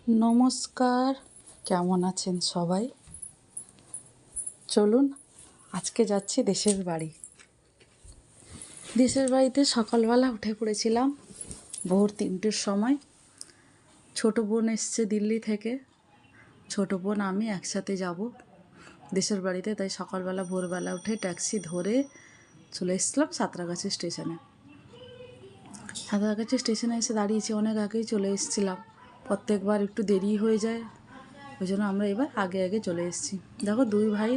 নমস্কার, কেমন আছেন সবাই? চলুন, আজকে যাচ্ছি দেশের বাড়ি। দেশের বাড়িতে সকালবেলা উঠে পড়েছিলাম ভোর 3টের সময়। ছোটো বোন এসছে দিল্লি থেকে। ছোটো বোন আমি একসাথে যাব দেশের বাড়িতে, তাই সকালবেলা ভোরবেলা উঠে ট্যাক্সি ধরে চলে এসেছিলাম সাঁতরাগাছি স্টেশনে। সাঁতরাগাছি স্টেশনে এসে দাঁড়িয়েছি, অনেক আগেই চলে এসেছিলাম। প্রত্যেকবার একটু দেরি হয়ে যায়, ওই জন্য আমরা এবার আগে আগে চলে এসেছি। দেখো দুই ভাই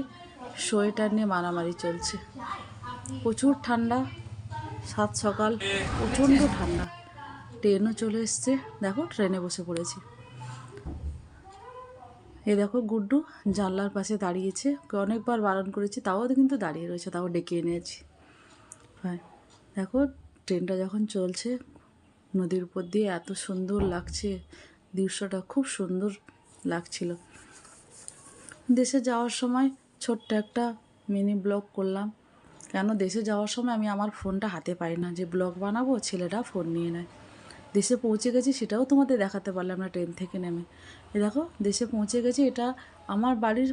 সোয়েটার নিয়ে মারামারি চলছে। প্রচুর ঠান্ডা, সাত সকাল প্রচণ্ড ঠান্ডা। ট্রেনও চলে এসছে, দেখো ট্রেনে বসে পড়েছি। এই দেখো গুড্ডু জানলার পাশে দাঁড়িয়েছে, ওকে অনেকবার বারণ করেছি তাও কিন্তু দাঁড়িয়ে রয়েছে, তাও ডেকে এনেছি। হ্যাঁ দেখো ট্রেনটা যখন চলছে নদীর উপর দিয়ে এত সুন্দর লাগছে, দৃশ্যটা খুব সুন্দর লাগছিল। দেশে যাওয়ার সময় ছোট্ট একটা মিনি ব্লগ করলাম, কেন দেশে যাওয়ার সময় আমি আমার ফোনটা হাতে পাই না, যে ব্লগ বানাবো ছেলেটা ফোন নিয়ে নেয়। দেশে পৌঁছে গেছি সেটাও তোমাদের দেখাতে পারলাম না ট্রেন থেকে নেমে। এ দেখো দেশে পৌঁছে গেছি, এটা আমার বাড়ির,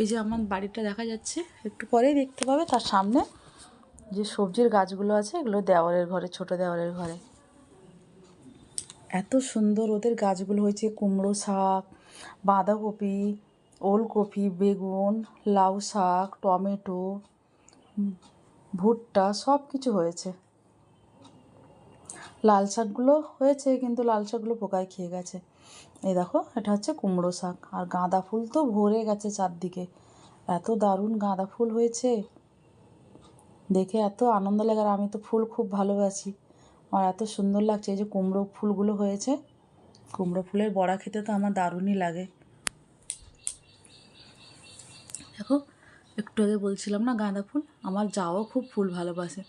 এই যে আমার বাড়িটা দেখা যাচ্ছে, একটু পরেই দেখতে পাবে তার সামনে যে সবজির গাছগুলো আছে এগুলো দেওয়ারের ঘরে, ছোটো দেওয়ারের ঘরে। এত সুন্দর ওদের গাছগুলো হয়েছে, কুমড়ো শাক, বাঁধাকপি, ওলকপি, বেগুন, লাউ শাক, টমেটো, ভুট্টা সব কিছু হয়েছে। লাল শাকগুলো হয়েছে কিন্তু লাল শাকগুলো পোকায় খেয়ে গেছে। এই দেখো এটা হচ্ছে কুমড়ো শাক, আর গাঁদা ফুল তো ভরে গেছে চারদিকে, এত দারুণ গাঁদা ফুল হয়েছে, দেখে এত আনন্দ লাগে। আর আমি তো ফুল খুব ভালোবাসি, আমার এত সুন্দর লাগছে। এই যে কুমড়ো ফুলগুলো হয়েছে, কুমড়ো ফুলের বড়া খেতে তো আমার দারুণই লাগে। দেখো একটু আগে বলছিলাম না গাঁদা ফুল, আমার যাও খুব ফুল ভালোবাসে,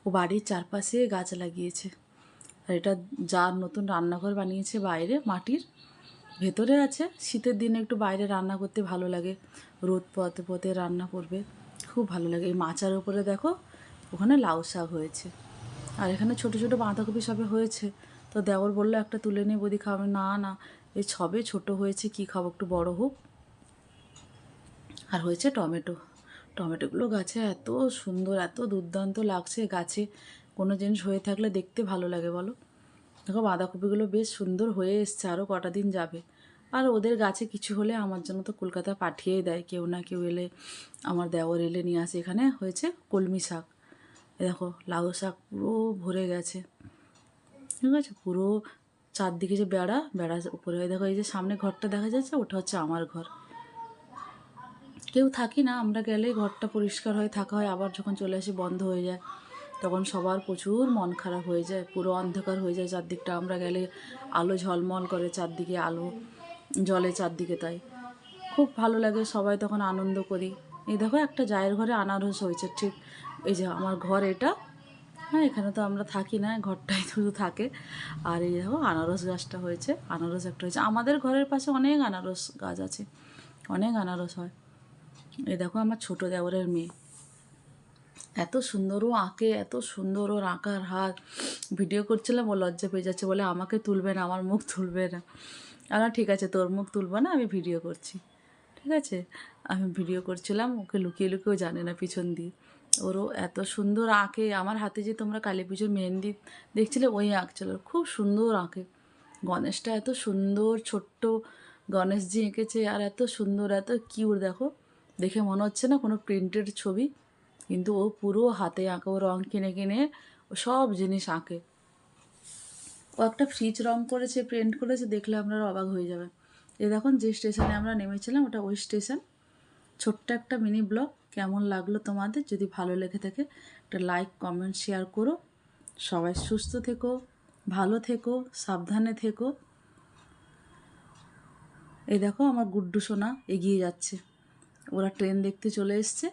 ও বাড়ির চারপাশে গাছ লাগিয়েছে। আর এটা যার নতুন রান্নাঘর বানিয়েছে বাইরে মাটির, ভেতরে আছে। শীতের দিনে একটু বাইরে রান্না করতে ভালো লাগে, রোদ পথে পথে রান্না করবে, খুব ভালো লাগে। এই মাচার উপরে দেখো ওখানে লাউ শাক হয়েছে, আর এখানে ছোটো ছোটো বাঁধাকপি সবে হয়েছে। তো দেওর বললো একটা তুলে নিয়ে বৌদি খাবে, না না এই সবে ছোটো হয়েছে, কি খাবো, একটু বড় হোক। আর হয়েছে টমেটো, টমেটোগুলো গাছে এত সুন্দর, এত দুর্দান্ত লাগছে। গাছে কোনো জিনিস হয়ে থাকলে দেখতে ভালো লাগে বলো। দেখো বাঁধাকপিগুলো বেশ সুন্দর হয়ে এসছে, আরও কটা দিন যাবে। আর ওদের গাছে কিছু হলে আমার জন্য তো কলকাতা পাঠিয়েই দেয়, কেউ না কেউ এলে, আমার দেওর এলে নিয়ে আসে। এখানে হয়েছে কলমি শাক, দেখো লাউ শাক পুরো ভরে গেছে, ঠিক আছে। পুরো চারদিকে যে বেড়া, বেড়া উপরে দেখো এই যে সামনে ঘরটা দেখা যাচ্ছে, ওটা হচ্ছে আমার ঘর। কেউ থাকি না, আমরা গেলেই ঘরটা পরিষ্কার হয়ে থাকা হয়, আবার যখন চলে আসি বন্ধ হয়ে যায়, তখন সবার প্রচুর মন খারাপ হয়ে যায়, পুরো অন্ধকার হয়ে যায় চারদিকটা। আমরা গেলে আলো ঝলমল করে চারদিকে, আলো জলে চারদিকে, তাই খুব ভালো লাগে, সবাই তখন আনন্দ করি। এই দেখো একটা জায়ের ঘরে আনারস হয়েছে, ঠিক এই যে আমার ঘর এটা, হ্যাঁ এখানে তো আমরা থাকি না, ঘরটাই শুধু থাকে। আর এই দেখো আনারস গাছটা হয়েছে, আনারস একটা হয়েছে। আমাদের ঘরের পাশে অনেক আনারস গাছ আছে, অনেক আনারস হয়। এই দেখো আমার ছোটো দেওরের মেয়ে, এত সুন্দর ও আঁকে, এত সুন্দর ওর আঁকার হাত। ভিডিও করছিলাম, ও লজ্জা পেয়ে যাচ্ছে, বলে আমাকে তুলবে না, আমার মুখ তুলবে না। আর ঠিক আছে তোর মুখ তুলবে না, আমি ভিডিও করছি, ঠিক আছে। আমি ভিডিও করছিলাম, ওকে লুকিয়ে লুকিয়েও জানে না পিছন দিয়ে। ওরও এত সুন্দর আঁকে, আমার হাতে যে তোমরা কালী পুজোর মেহেন্দি দেখছিলে ওই আঁকছিল, খুব সুন্দর আঁকে। গণেশটা এত সুন্দর, ছোট্ট গণেশজি এঁকেছে, আর এত সুন্দর, এত কিউট। দেখো দেখে মনে হচ্ছে না কোনো প্রিন্টেড ছবি, কিন্তু ও পুরো হাতে আঁকে, ও রঙ কিনে কিনে ও সব জিনিস আঁকে। ও একটা ফ্রিজ রঙ করেছে, প্রিন্ট করেছে, দেখলে আপনারা অবাক হয়ে যাবেন। এই দেখুন যে স্টেশনে আমরা নেমেছিলাম ওটা ওই স্টেশন। ছোট্ট একটা মিনি ব্লগ, কেমন লাগলো তোমাদের? যদি ভালো লেগে থাকে একটা লাইক কমেন্ট শেয়ার করো। সবাই সুস্থ থেকো, ভালো থেকো, সাবধানে থেকো। এই দেখো আমার গুড্ডু সোনা এগিয়ে যাচ্ছে, ওরা ট্রেন দেখতে চলে এসছে।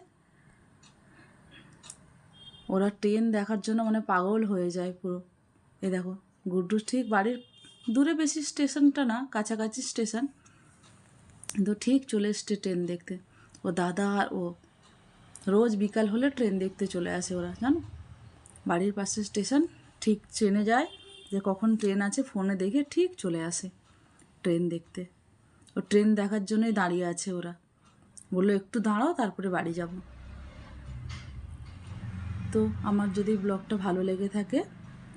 ওরা ট্রেন দেখার জন্য মানে পাগল হয়ে যায় পুরো। এই দেখো গুড্ডু ঠিক বাড়ির দূরে, বেশি স্টেশনটা না, কাছাকাছি স্টেশন, কিন্তু ঠিক চলে এসছে ট্রেন দেখতে। ও দাদা আর ও রোজ বিকাল হলে ট্রেন দেখতে চলে আসে ওরা, জানো। বাড়ির পাশে স্টেশন, ঠিক ট্রেনে যায়, যে কখন ট্রেন আছে ফোনে দেখে ঠিক চলে আসে। ট্রেন দেখতে। ও ট্রেন দেখার জন্যই দাঁড়িয়ে আছে ওরা। বললো একটু দাঁড়াও, তারপরে বাড়ি যাব। তো আমার যদি ব্লগটা ভালো লেগে থাকে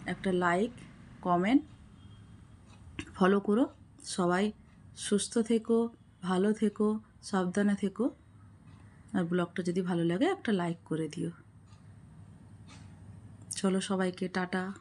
একটা লাইক, কমেন্ট, ফলো করো। সবাই সুস্থ থেকো, ভালো থেকো, সাবধানে থেকো। আর ব্লগটা যদি ভালো লাগে একটা লাইক করে দিও। চলো সবাইকে টাটা।